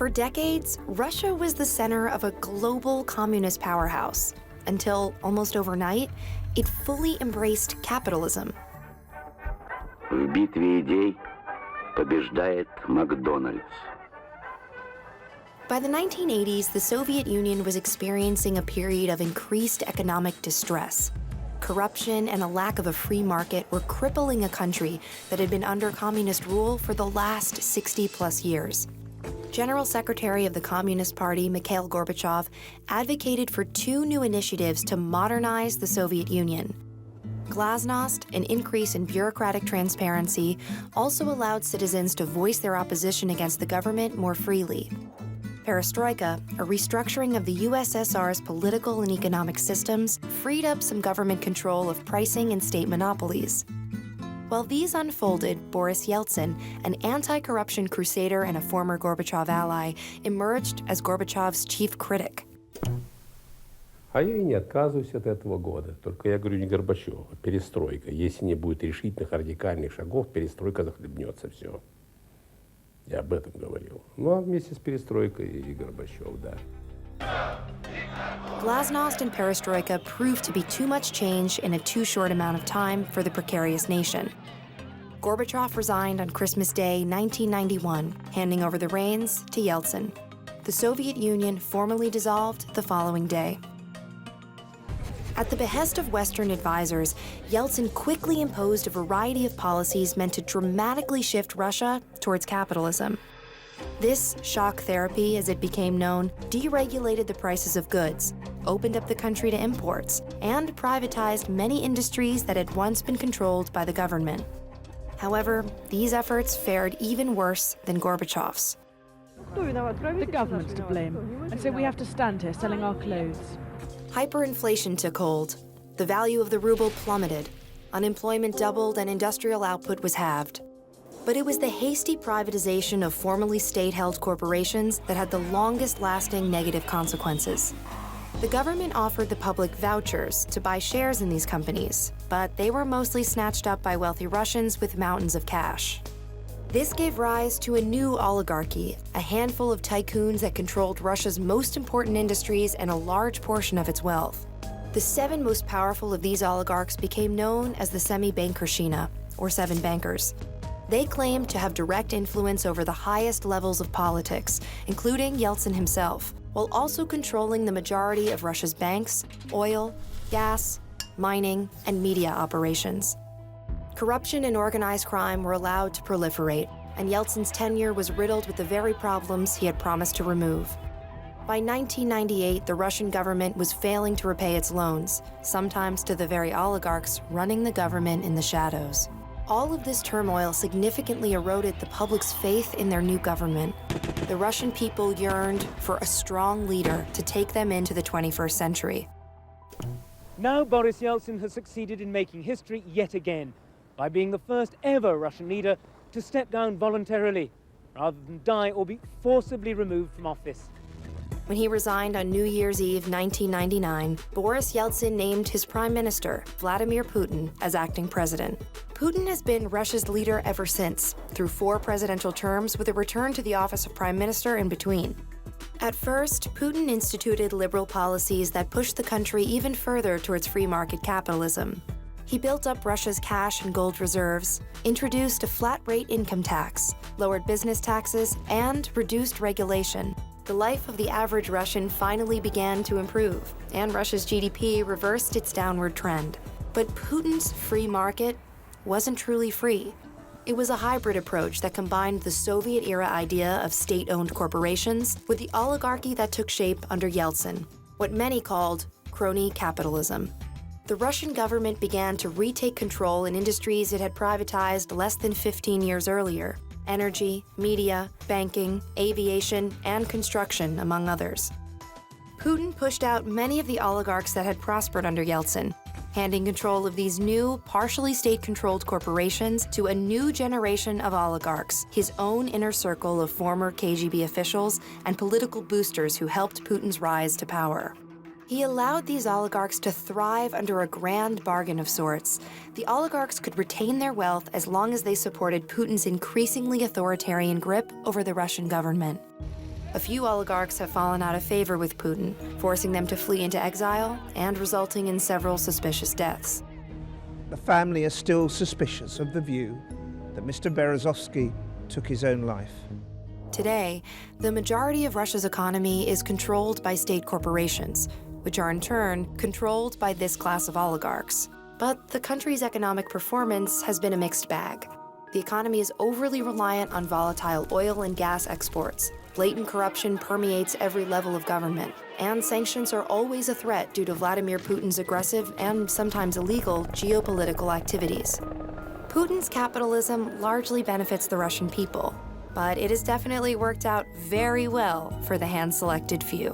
For decades, Russia was the center of a global communist powerhouse, until almost overnight, it fully embraced capitalism. В битве идей побеждает Макдональдс. By the 1980s, the Soviet Union was experiencing a period of increased economic distress. Corruption and a lack of a free market were crippling a country that had been under communist rule for the last 60-plus years. General Secretary of the Communist Party, Mikhail Gorbachev, advocated for two new initiatives to modernize the Soviet Union. Glasnost, an increase in bureaucratic transparency, also allowed citizens to voice their opposition against the government more freely. Perestroika, a restructuring of the USSR's political and economic systems, freed up some government control of pricing and state monopolies. While these unfolded, Boris Yeltsin, an anti-corruption crusader and a former Gorbachev ally, emerged as Gorbachev's chief critic. А я и не отказываюсь от этого года. Только я говорю не Горбачев, а перестройка. Если не будет решительных, радикальных шагов, перестройка захлебнется все. Я об этом говорил. Ну, а вместе с перестройкой и Горбачев, да. Glasnost and perestroika proved to be too much change in a too short amount of time for the precarious nation. Gorbachev resigned on Christmas Day, 1991, handing over the reins to Yeltsin. The Soviet Union formally dissolved the following day. At the behest of Western advisors, Yeltsin quickly imposed a variety of policies meant to dramatically shift Russia towards capitalism. This shock therapy, as it became known, deregulated the prices of goods, opened up the country to imports, and privatized many industries that had once been controlled by the government. However, these efforts fared even worse than Gorbachev's. The government's to blame, and so we have to stand here selling our clothes. Hyperinflation took hold. The value of the ruble plummeted. Unemployment doubled and industrial output was halved. But it was the hasty privatization of formerly state-held corporations that had the longest-lasting negative consequences. The government offered the public vouchers to buy shares in these companies, but they were mostly snatched up by wealthy Russians with mountains of cash. This gave rise to a new oligarchy, a handful of tycoons that controlled Russia's most important industries and a large portion of its wealth. The seven most powerful of these oligarchs became known as the Semi-Bankershina, or Seven Bankers. They claimed to have direct influence over the highest levels of politics, including Yeltsin himself, while also controlling the majority of Russia's banks, oil, gas, mining, and media operations. Corruption and organized crime were allowed to proliferate, and Yeltsin's tenure was riddled with the very problems he had promised to remove. By 1998, the Russian government was failing to repay its loans, sometimes to the very oligarchs running the government in the shadows. All of this turmoil significantly eroded the public's faith in their new government. The Russian people yearned for a strong leader to take them into the 21st century. Now Boris Yeltsin has succeeded in making history yet again, by being the first ever Russian leader to step down voluntarily, rather than die or be forcibly removed from office. When he resigned on New Year's Eve 1999, Boris Yeltsin named his prime minister, Vladimir Putin, as acting president. Putin has been Russia's leader ever since, through 4 presidential terms with a return to the office of prime minister in between. At first, Putin instituted liberal policies that pushed the country even further towards free market capitalism. He built up Russia's cash and gold reserves, introduced a flat-rate income tax, lowered business taxes, and reduced regulation. The life of the average Russian finally began to improve, and Russia's GDP reversed its downward trend. But Putin's free market wasn't truly free. It was a hybrid approach that combined the Soviet-era idea of state-owned corporations with the oligarchy that took shape under Yeltsin, what many called CRONY capitalism. The Russian government began to retake control in industries it had privatized less than 15 years earlier: energy, media, banking, aviation, and construction, among others. Putin pushed out many of the oligarchs that had prospered under Yeltsin, handing control of these new, partially state-controlled corporations to a new generation of oligarchs, his own inner circle of former KGB officials and political boosters who helped Putin's rise to power. He allowed these oligarchs to thrive under a grand bargain of sorts. The oligarchs could retain their wealth as long as they supported Putin's increasingly authoritarian grip over the Russian government. A few oligarchs have fallen out of favor with Putin, forcing them to flee into exile and resulting in several suspicious deaths. The family are still suspicious of the view that Mr. Berezovsky took his own life. Today, the majority of Russia's economy is controlled by state corporations, which are in turn controlled by this class of oligarchs. But the country's economic performance has been a mixed bag. The economy is overly reliant on volatile oil and gas exports. Blatant corruption permeates every level of government, and sanctions are always a threat due to Vladimir Putin's aggressive and sometimes illegal geopolitical activities. Putin's capitalism largely benefits the Russian people, but it has definitely worked out very well for the hand-selected few.